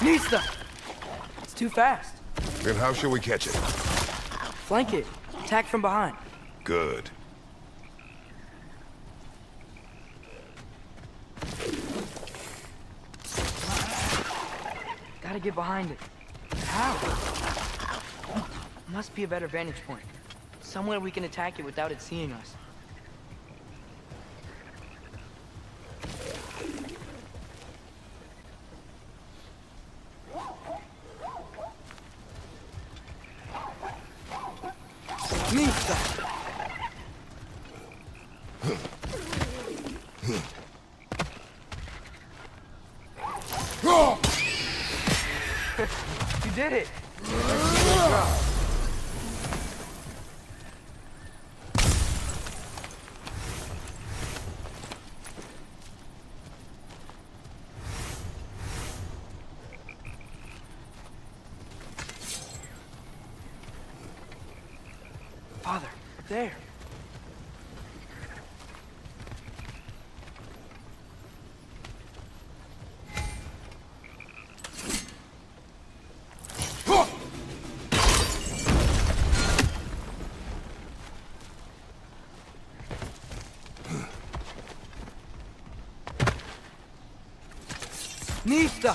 Nista! It's too fast. Then how shall we catch it? Flank it. Attack from behind. Good. Gotta get behind it. How? Must be a better vantage point. Somewhere we can attack it without it seeing us. Nista! You did it! Father, up there. Nista!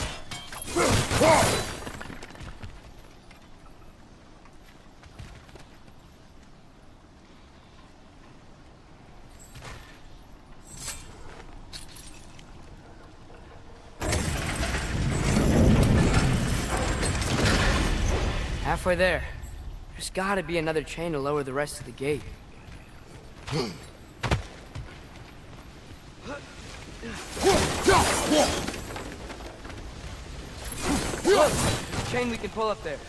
Halfway there. There's gotta be another chain to lower the rest of the gate. Look! There's a chain we can pull up there.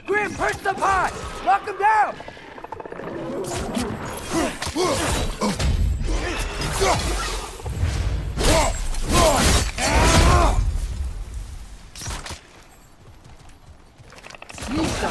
Grim, push the pot! Knock him down! Nista!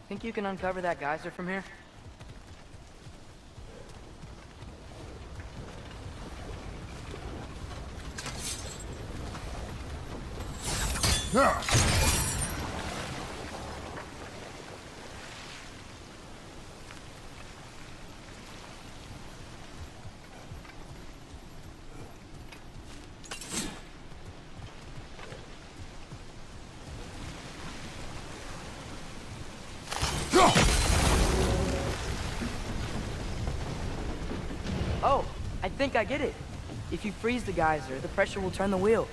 Think you can uncover that geyser from here? Oh, I think I get it. If you freeze the geyser, the pressure will turn the wheel.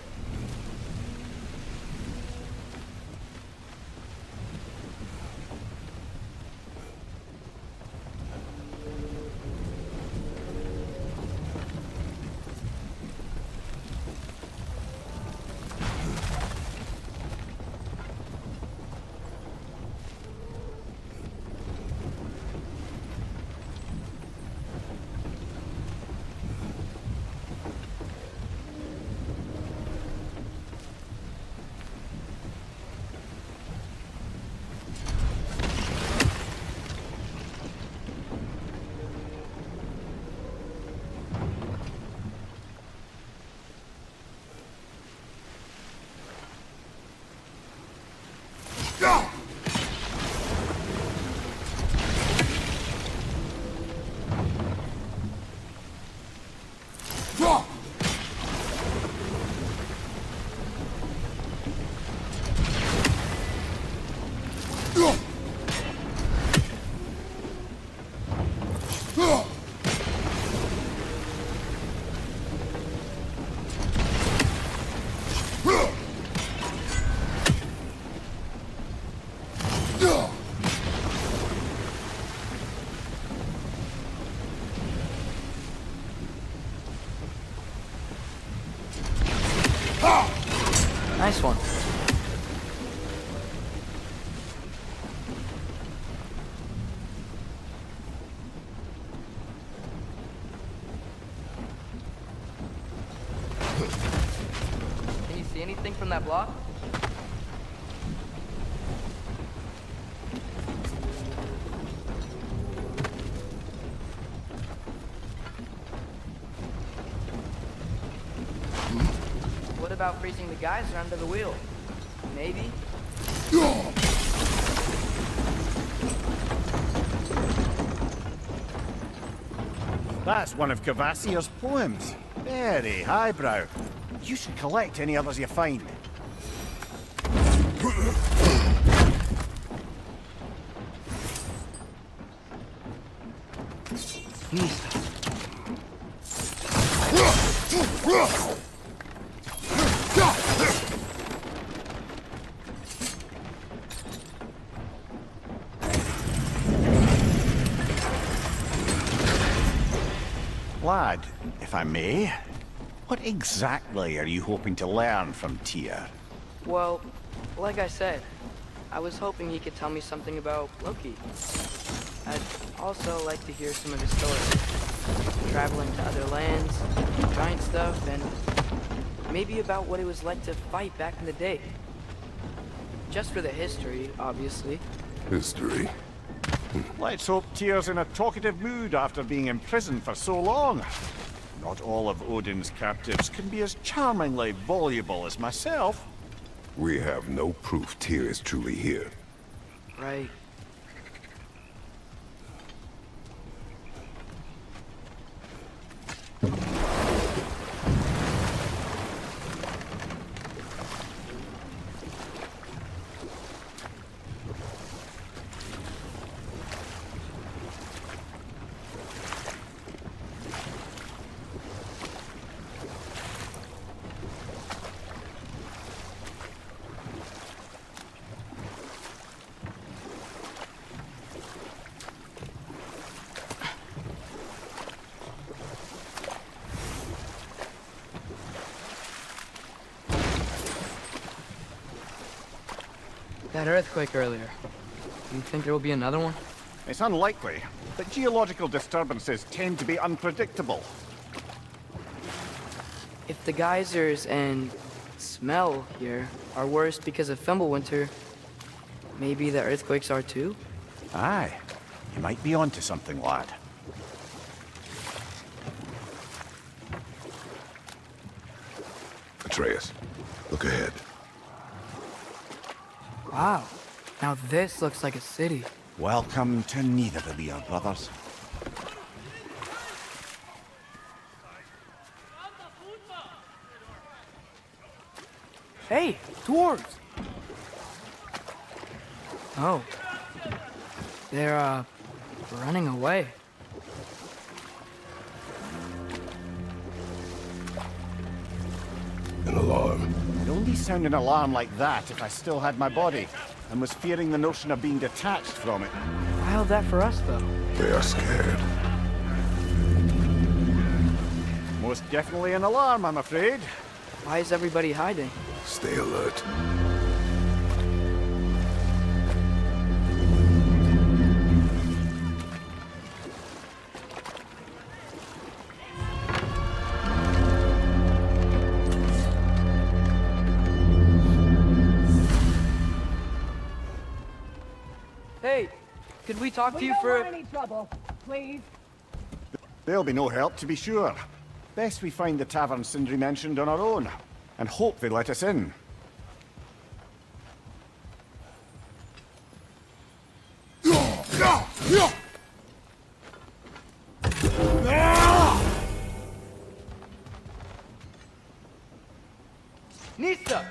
that block? What about freezing the geyser under the wheel? Maybe? That's one of Cavassier's poems. Very highbrow. You should collect any others you find. Lad, if I may, what exactly are you hoping to learn from Tyr? Well, like I said, I was hoping he could tell me something about Loki. I'd also like to hear some of his stories. Traveling to other lands, giant stuff, and maybe about what it was like to fight back in the day. Just for the history, obviously. History. Let's hope Tyr's in a talkative mood after being imprisoned for so long. Not all of Odin's captives can be as charmingly voluble as myself. We have no proof Tyr is truly here. Right. That earthquake earlier. Do you think there will be another one? It's unlikely, but geological disturbances tend to be unpredictable. If the geysers and smell here are worse because of Fimbulwinter, maybe the earthquakes are too? Aye, you might be onto something, lad. Atreus, look ahead. Wow. Now this looks like a city. Welcome to Nidavellir, brothers. Hey, dwarves! Oh. They're, running away. An alarm. I'd only sound an alarm like that if I still had my body, and was fearing the notion of being detached from it. Why held that for us, though? They are scared. Most definitely an alarm, I'm afraid. Why is everybody hiding? Stay alert. Hey, could we talk to We you don't for... want any trouble, please. There'll be no help, to be sure. Best we find the tavern Sindri mentioned on our own, and hope they let us in. Nista!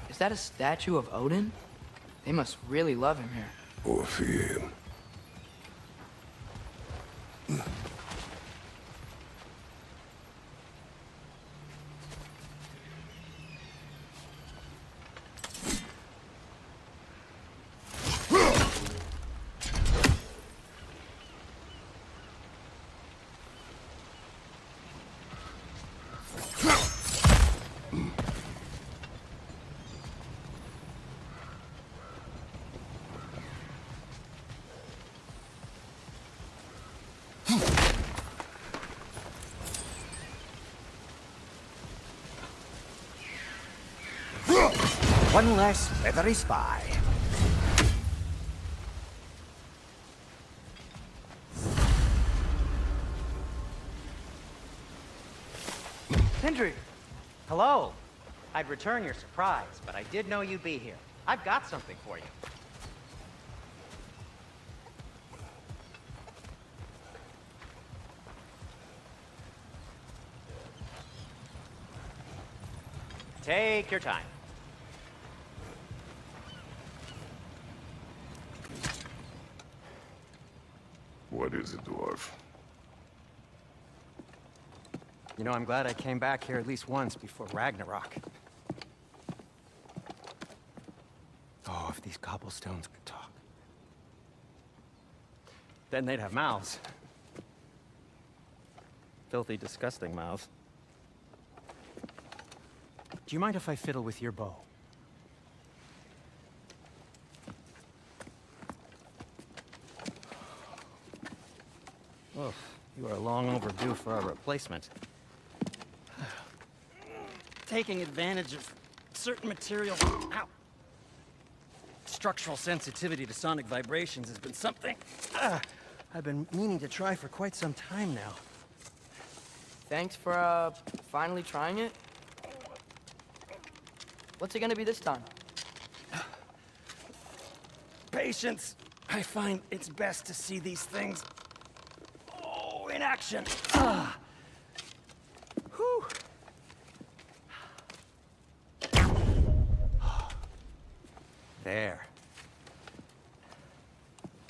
Is that a statue of Odin? They must really love him here. Or fear him. One less feathery spy. Sindri! Hello. I'd return your surprise, but I did know you'd be here. I've got something for you. Take your time. What is it, dwarf? You know, I'm glad I came back here at least once before Ragnarok. Oh, if these cobblestones could talk. Then they'd have mouths. Filthy, disgusting mouths. Do you mind if I fiddle with your bow? Oof, you are long overdue for a replacement. Taking advantage of certain materials. Ow. Structural sensitivity to sonic vibrations has been something I've been meaning to try for quite some time now. Thanks for, finally trying it. What's it gonna be this time? Patience. I find it's best to see these things, in action. Whew. There.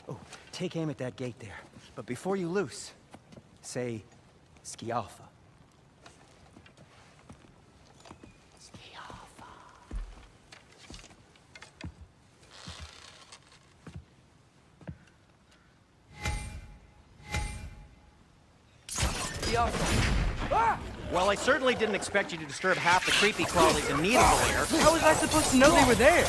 Oh, take aim at that gate there. But before you loose, say, Skialfa. Well, I certainly didn't expect you to disturb half the creepy crawlies in need over here. How was I supposed to know they were there?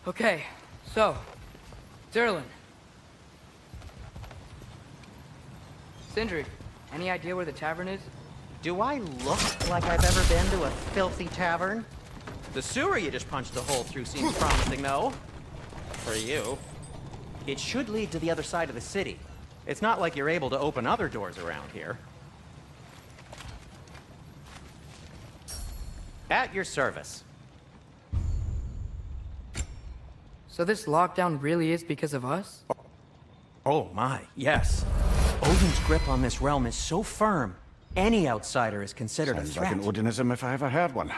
Okay, so, Durlin. Sindri, any idea where the tavern is? Do I look like I've ever been to a filthy tavern? The sewer you just punched a hole through seems promising, though. For you. It should lead to the other side of the city. It's not like you're able to open other doors around here. At your service. So this lockdown really is because of us? Oh my, yes. Odin's grip on this realm is so firm, any outsider is considered a Sounds threat. like an Odinism if I ever heard one.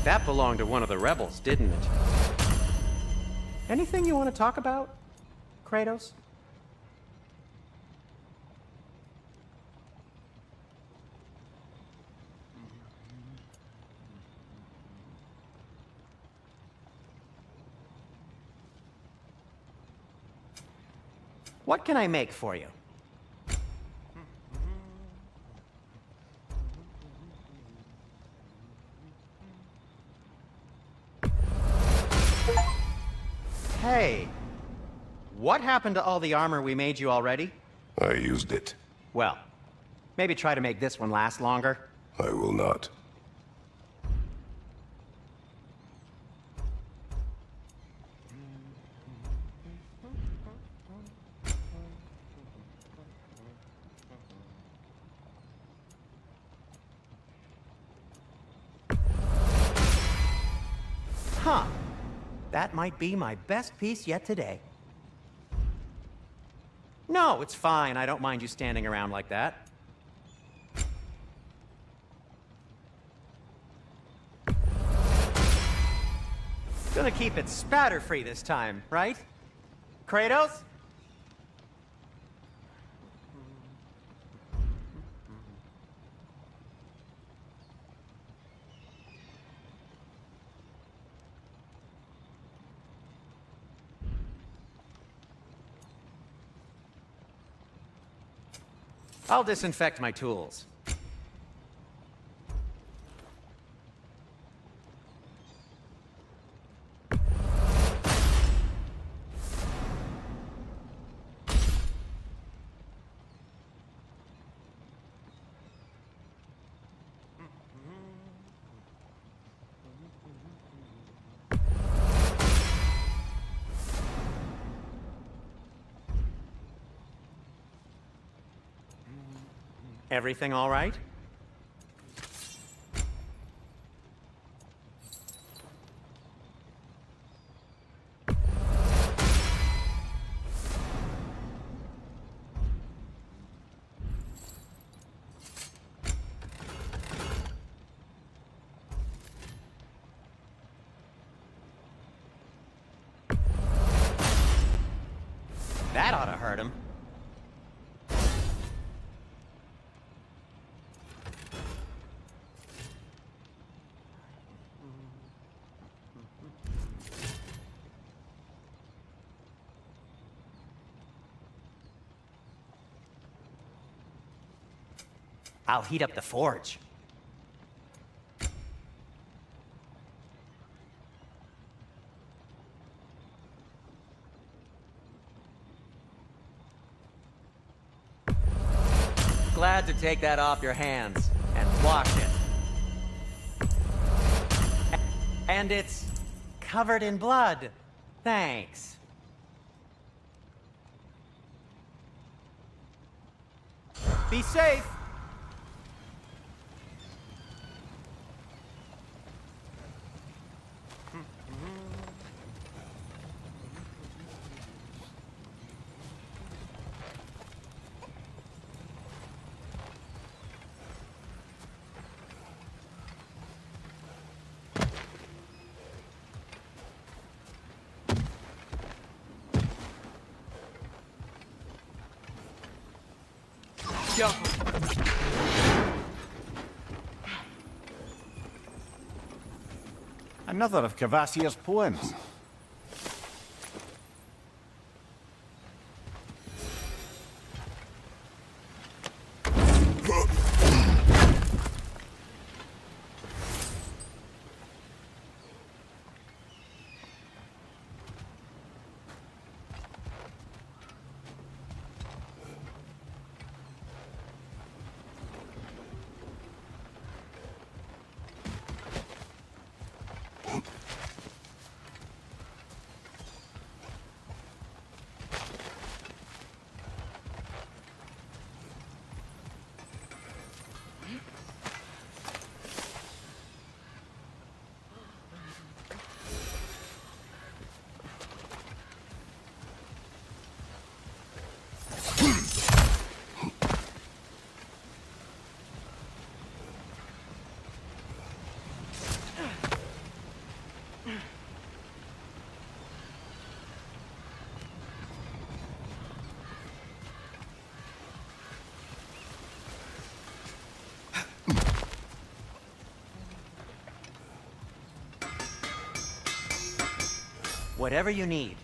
That belonged to one of the rebels, didn't it? Anything you want to talk about, Kratos? What can I make for you? Hey, what happened to all the armor we made you already? I used it. Well, maybe try to make this one last longer. I will not. Huh. That might be my best piece yet today. No, it's fine. I don't mind you standing around like that. Gonna keep it spatter-free this time, right? Kratos? I'll disinfect my tools. Everything all right? That ought to hurt him. I'll heat up the forge. Glad to take that off your hands and wash it. And it's covered in blood. Thanks. Be safe. Yo. Another of Cavassier's poems. Whatever you need.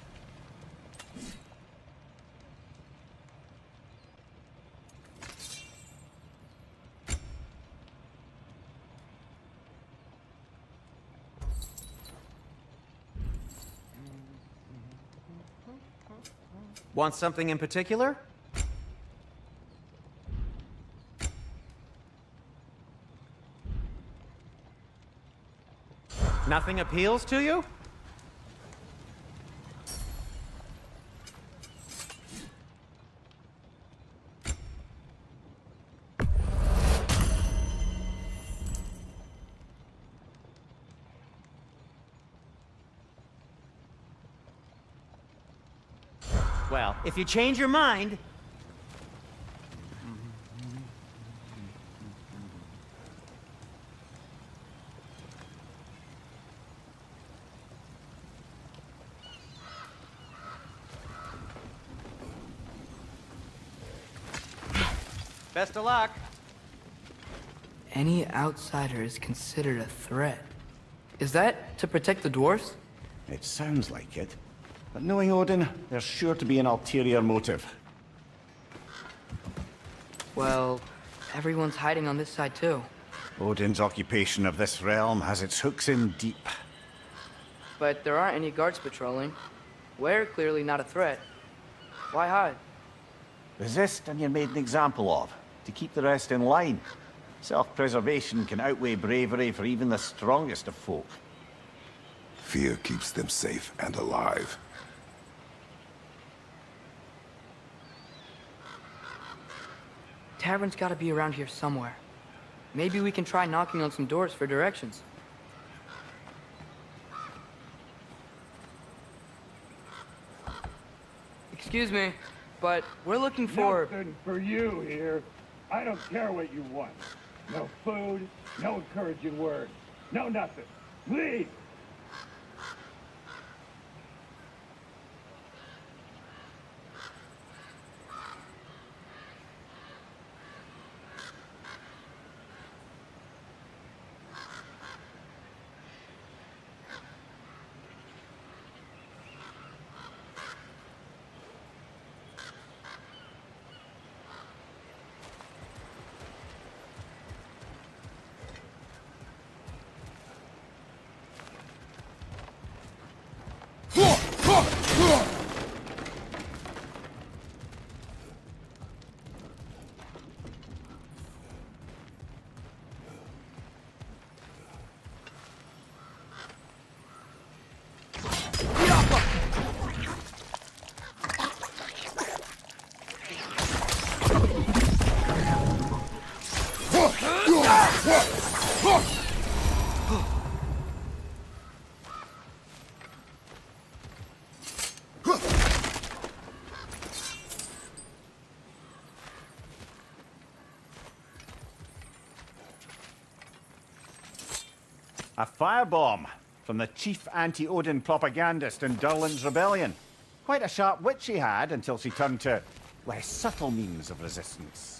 Want something in particular? Nothing appeals to you? Well, if you change your mind... Best of luck. Any outsider is considered a threat. Is that to protect the dwarfs? It sounds like it. But knowing Odin, there's sure to be an ulterior motive. Well, everyone's hiding on this side too. Odin's occupation of this realm has its hooks in deep. But there aren't any guards patrolling. We're clearly not a threat. Why hide? Resist and you're made an example of, to keep the rest in line. Self-preservation can outweigh bravery for even the strongest of folk. Fear keeps them safe and alive. Tavern's gotta be around here somewhere. Maybe we can try knocking on some doors for directions. Excuse me, but we're looking for... Nothing for you here. I don't care what you want. No food, no encouraging words, no nothing. Leave! A firebomb from the chief anti-Odin propagandist in Durland's rebellion. Quite a sharp wit she had until she turned to less subtle means of resistance.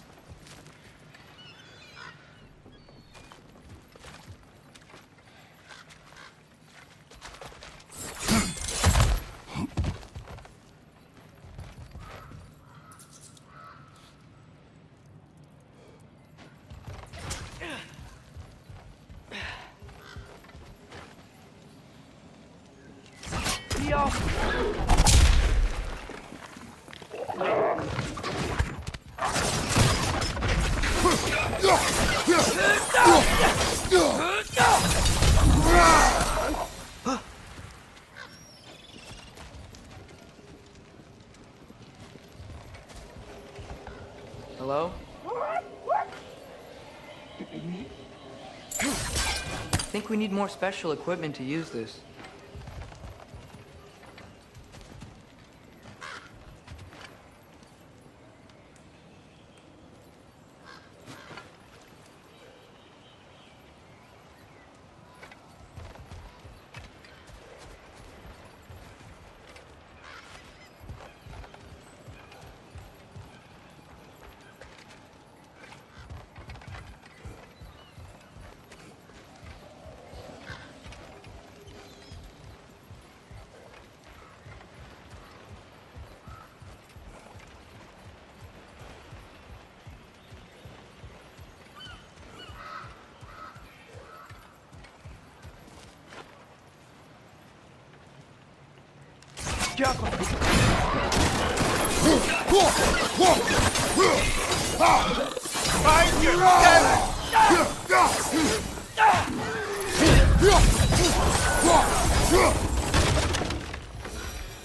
Hello? I think we need more special equipment to use this.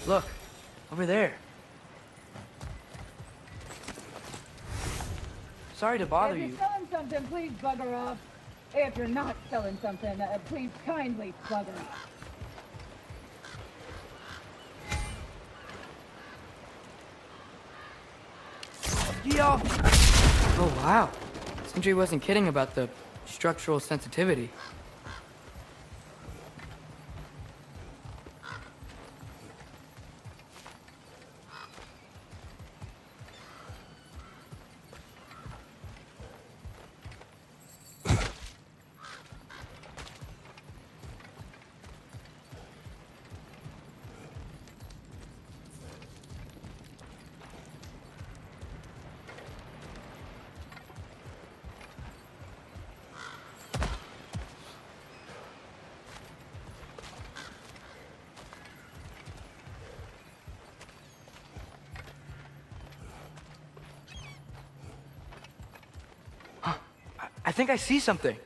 Look, over there. Sorry to bother If you. you're selling something, please bugger off. If you're not selling something, please kindly bugger off. Oh, wow. Sindri wasn't kidding about the structural sensitivity. I think I see something.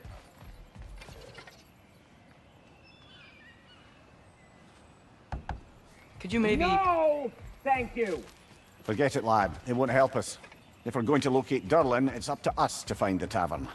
Could you maybe... No! Thank you! Forget it, lad. It won't help us. If we're going to locate Durlin, it's up to us to find the tavern.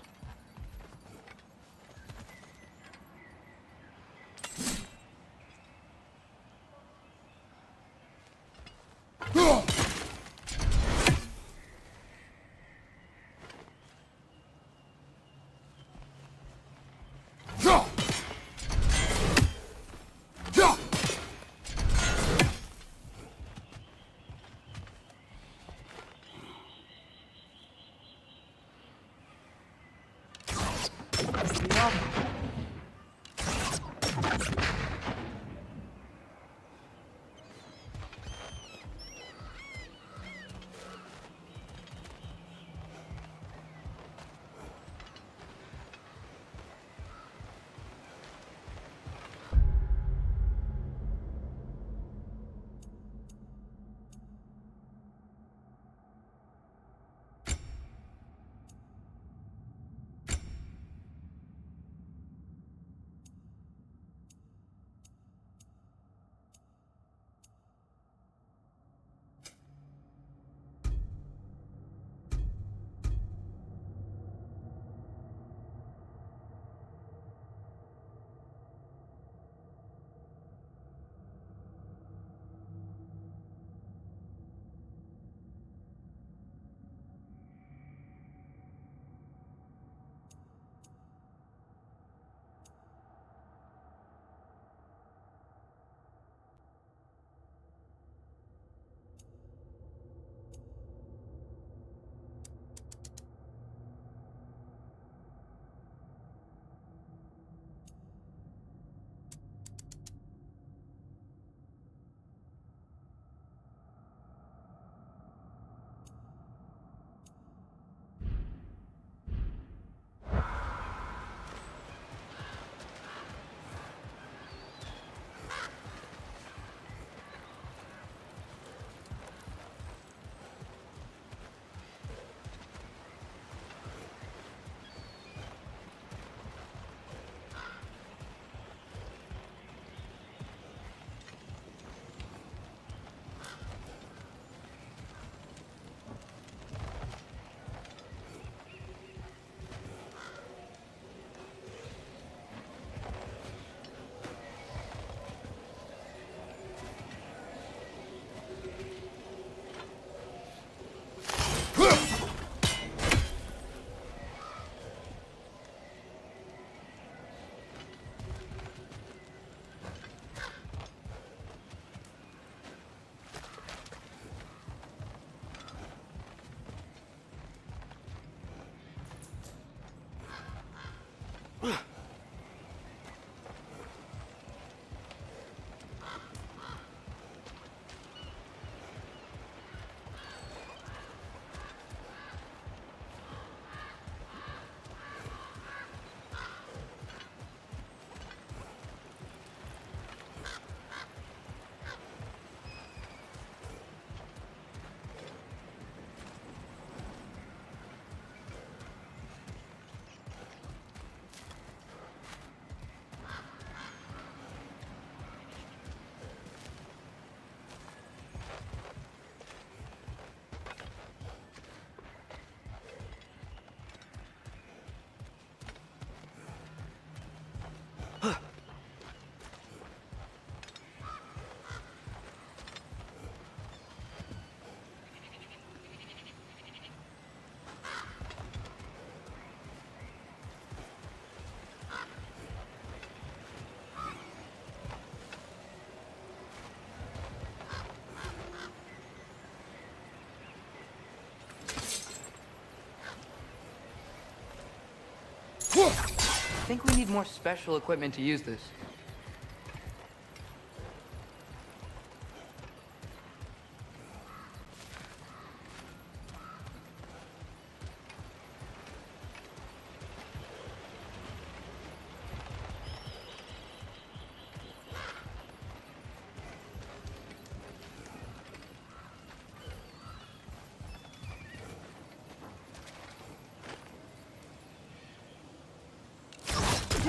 I think we need more special equipment to use this.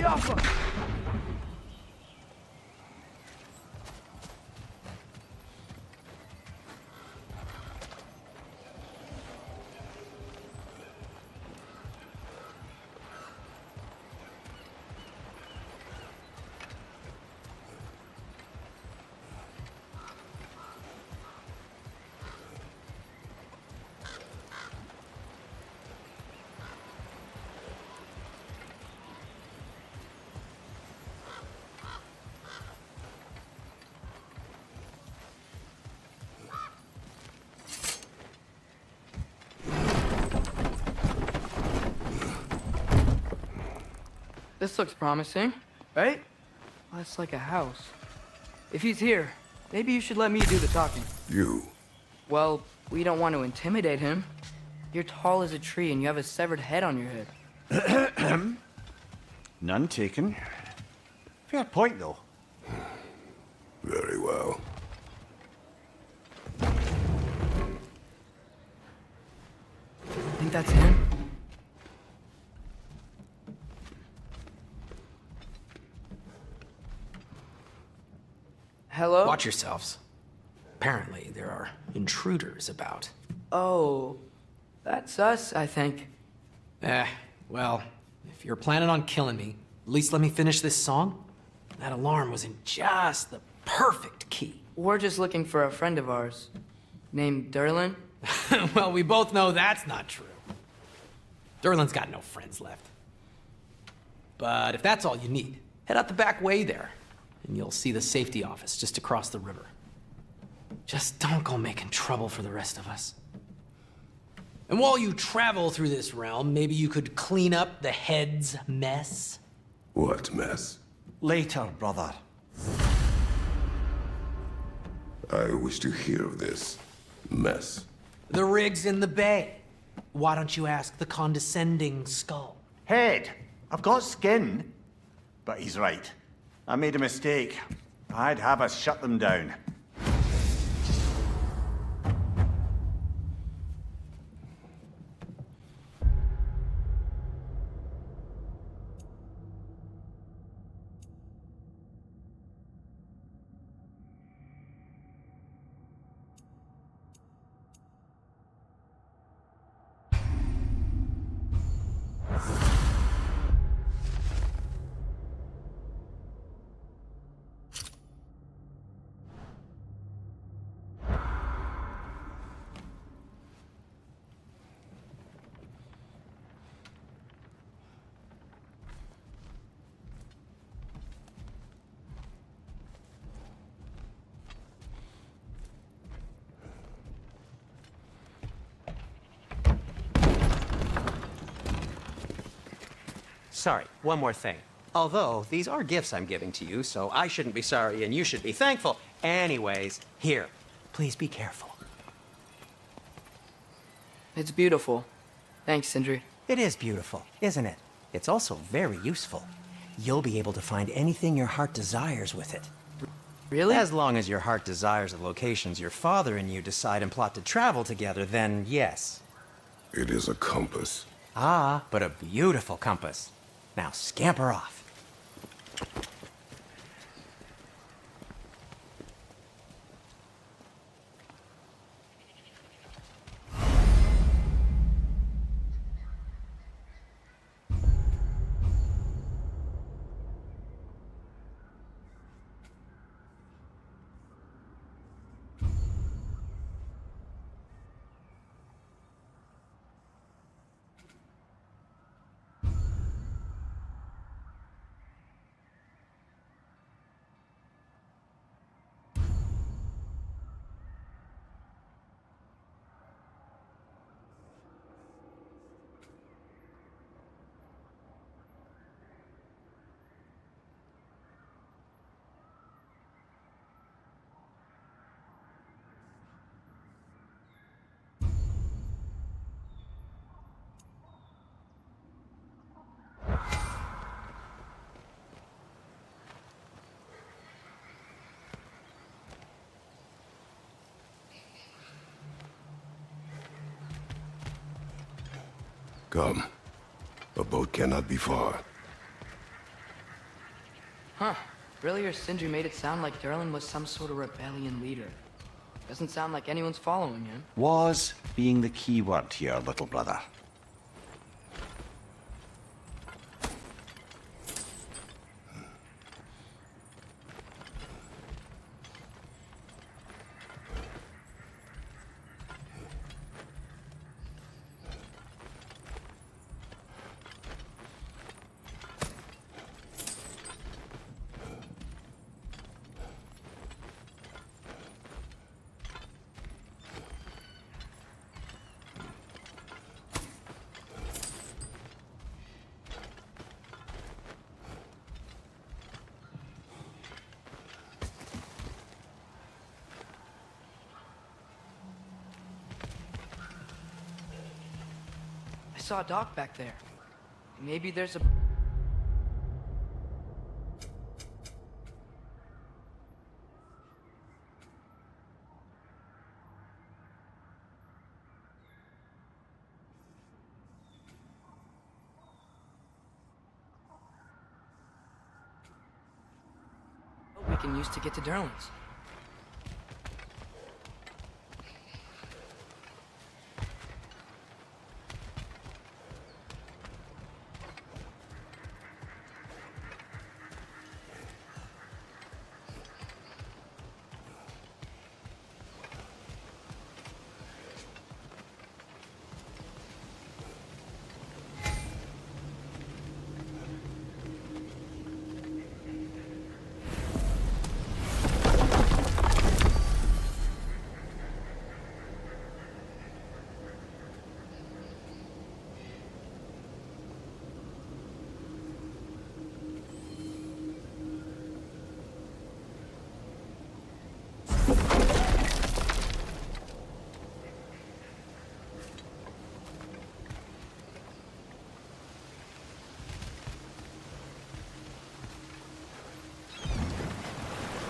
off him! This looks promising, right? Well, that's like a house. If he's here, maybe you should let me do the talking. You. Well, we don't want to intimidate him. You're tall as a tree and you have a severed head on your head. None taken. Fair point, though. Very well. Think that's him? Hello? Watch yourselves. Apparently, there are intruders about. Oh, that's us, I think. Well, if you're planning on killing me, at least let me finish this song. That alarm was in just the perfect key. We're just looking for a friend of ours, named Derlin. Well, we both know that's not true. Derlin's got no friends left. But if that's all you need, head out the back way there, and you'll see the safety office just across the river. Just don't go making trouble for the rest of us. And while you travel through this realm, maybe you could clean up the head's mess? What mess? Later, brother. I wish to hear of this mess. The rig's in the bay. Why don't you ask the condescending skull? Head. I've got skin. But he's right. I made a mistake. I'd have us shut them down. Sorry, one more thing. Although, these are gifts I'm giving to you, so I shouldn't be sorry and you should be thankful. Anyways, here, please be careful. It's beautiful. Thanks, Sindri. It is beautiful, isn't it? It's also very useful. You'll be able to find anything your heart desires with it. Really? As long as your heart desires the locations your father and you decide and plot to travel together, then yes. It is a compass. Ah, but a beautiful compass. Now scamper off. Come. A boat cannot be far. Huh. Earlier, Sindri made it sound like Durlin was some sort of rebellion leader. Doesn't sound like anyone's following him. Was being the key word here, little brother. I saw a dock back there. Maybe there's a... we can use to get to Durlin's.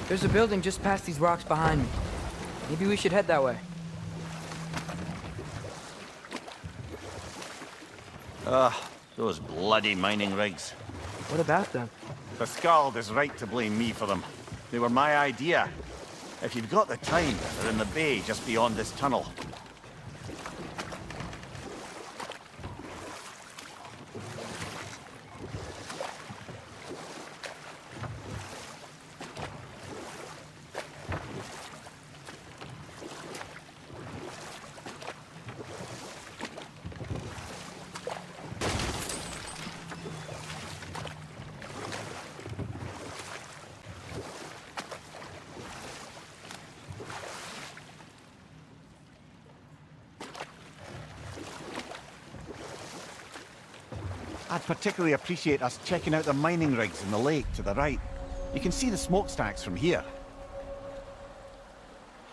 There's a building just past these rocks behind me. Maybe we should head that way. Those bloody mining rigs. What about them? The Skald is right to blame me for them. They were my idea. If you've got the time, they're in the bay just beyond this tunnel. I'd particularly appreciate us checking out the mining rigs in the lake to the right. You can see the smokestacks from here.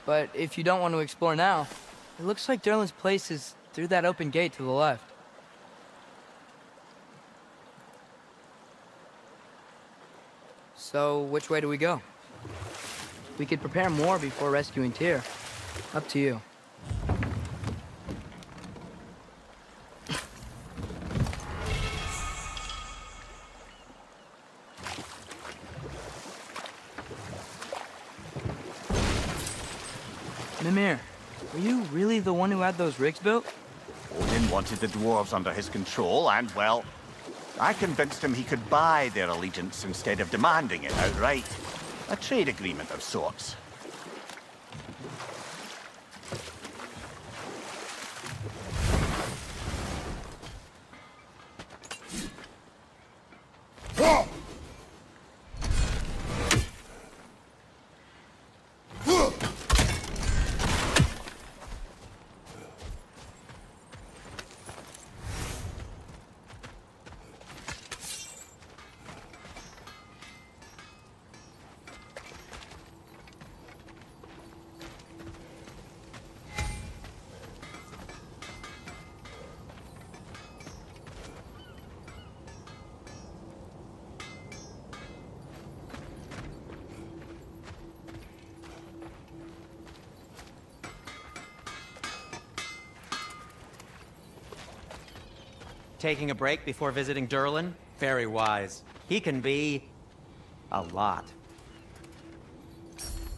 But if you don't want to explore now, it looks like Durlin's place is through that open gate to the left. So, which way do we go? We could prepare more before rescuing Tyr. Up to you. Mimir, were you really the one who had those rigs built? Odin wanted the dwarves under his control, and, well, I convinced him he could buy their allegiance instead of demanding it outright. A trade agreement of sorts. Taking a break before visiting Durlin? Very wise. He can be... A lot.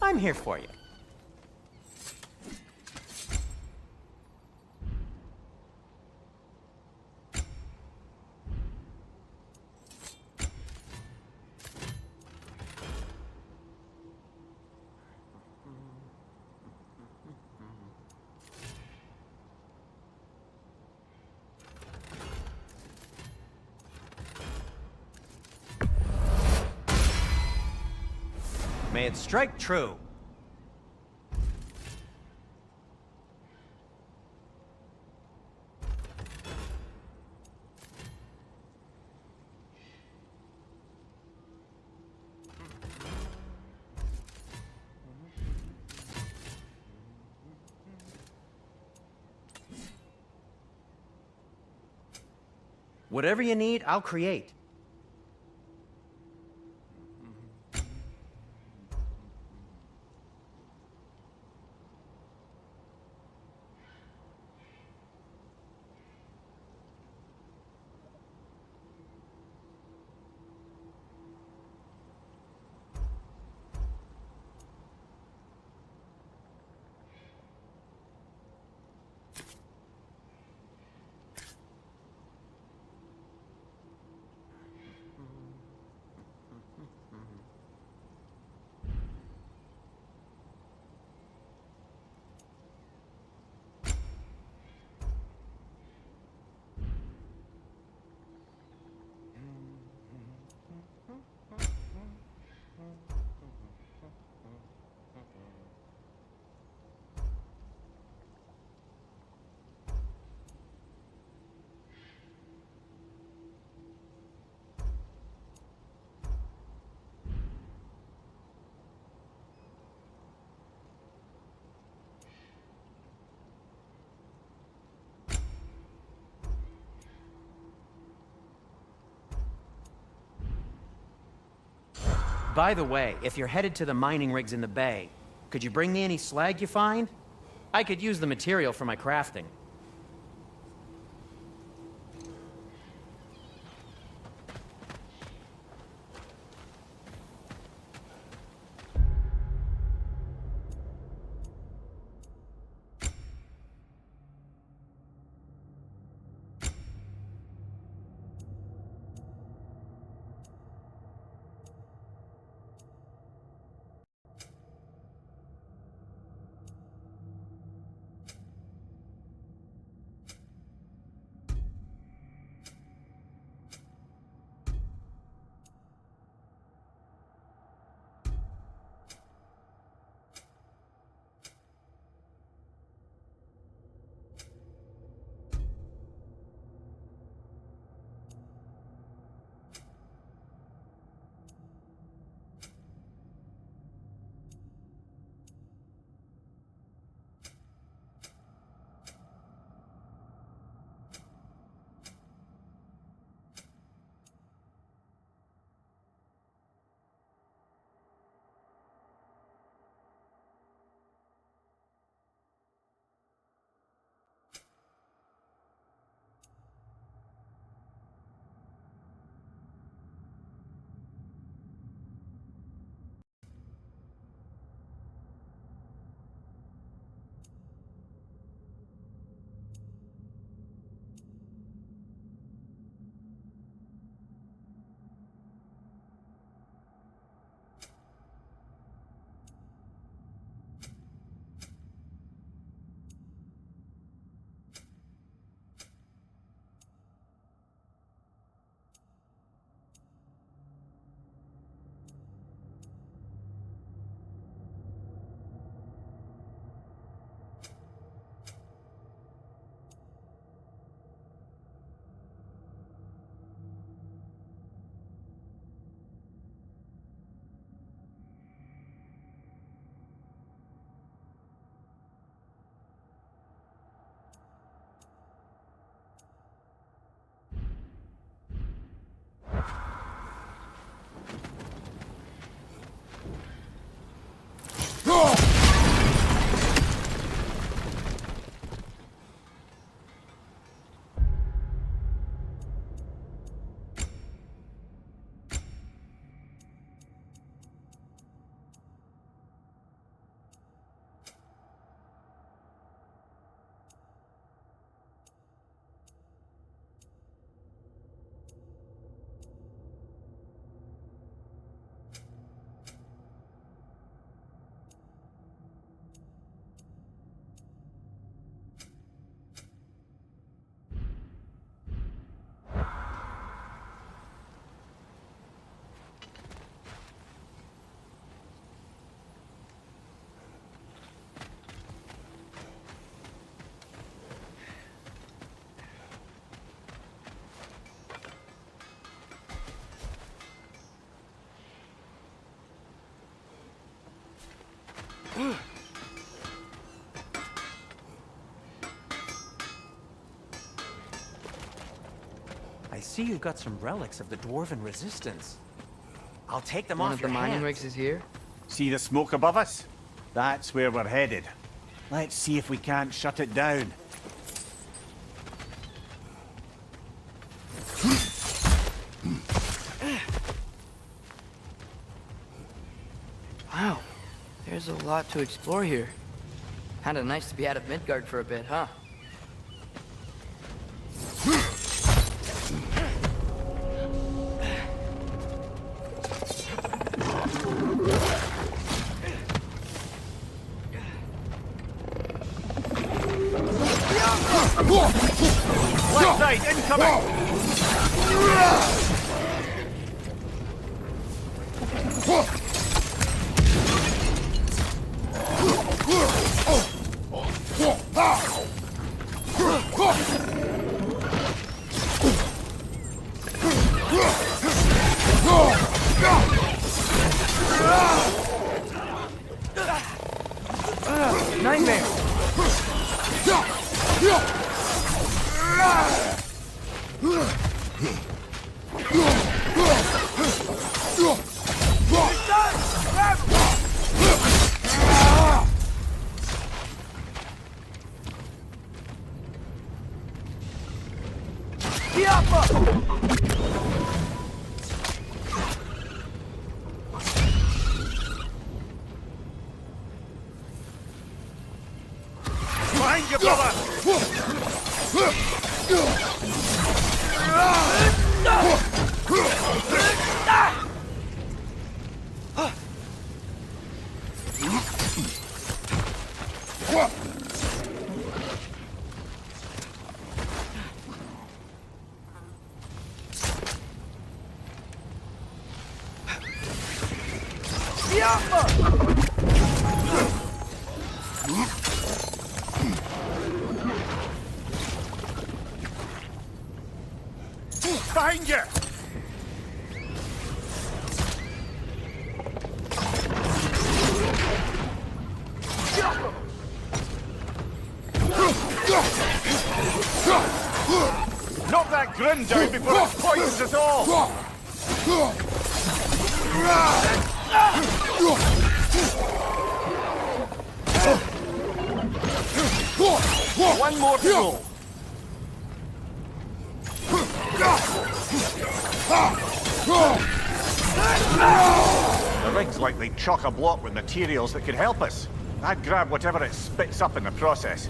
I'm here for you. May it strike true. Whatever you need, I'll create. By the way, if you're headed to the mining rigs in the bay, could you bring me any slag you find? I could use the material for my crafting. I see you've got some relics of the Dwarven resistance. I'll take them One off of your the mining hands. rigs is here? See the smoke above us? That's where we're headed. Let's see if we can't shut it down. Wow, there's a lot to explore here. Kinda nice to be out of Midgard for a bit, huh? Left side, incoming! Nightmare! Behind you, brother! Behind you! Knock that grin down before it poisons us all! One more to go. The rig's likely chock-a-block with materials that could help us. I'd grab whatever it spits up in the process.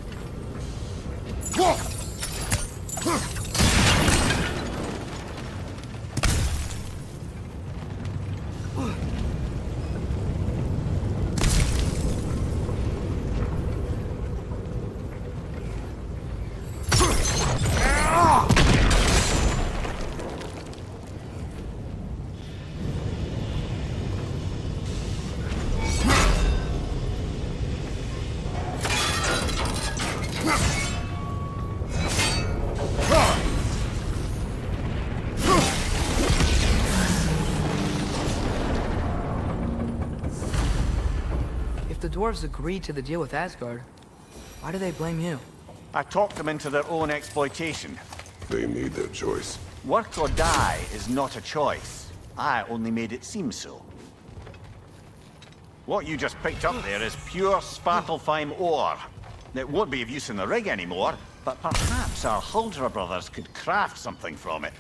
If the dwarves agreed to the deal with Asgard, why do they blame you? I talked them into their own exploitation. They made their choice. Work or die is not a choice. I only made it seem so. What you just picked up there is pure Svartalfheim ore. It won't be of use in the rig anymore, but perhaps our Huldra brothers could craft something from it.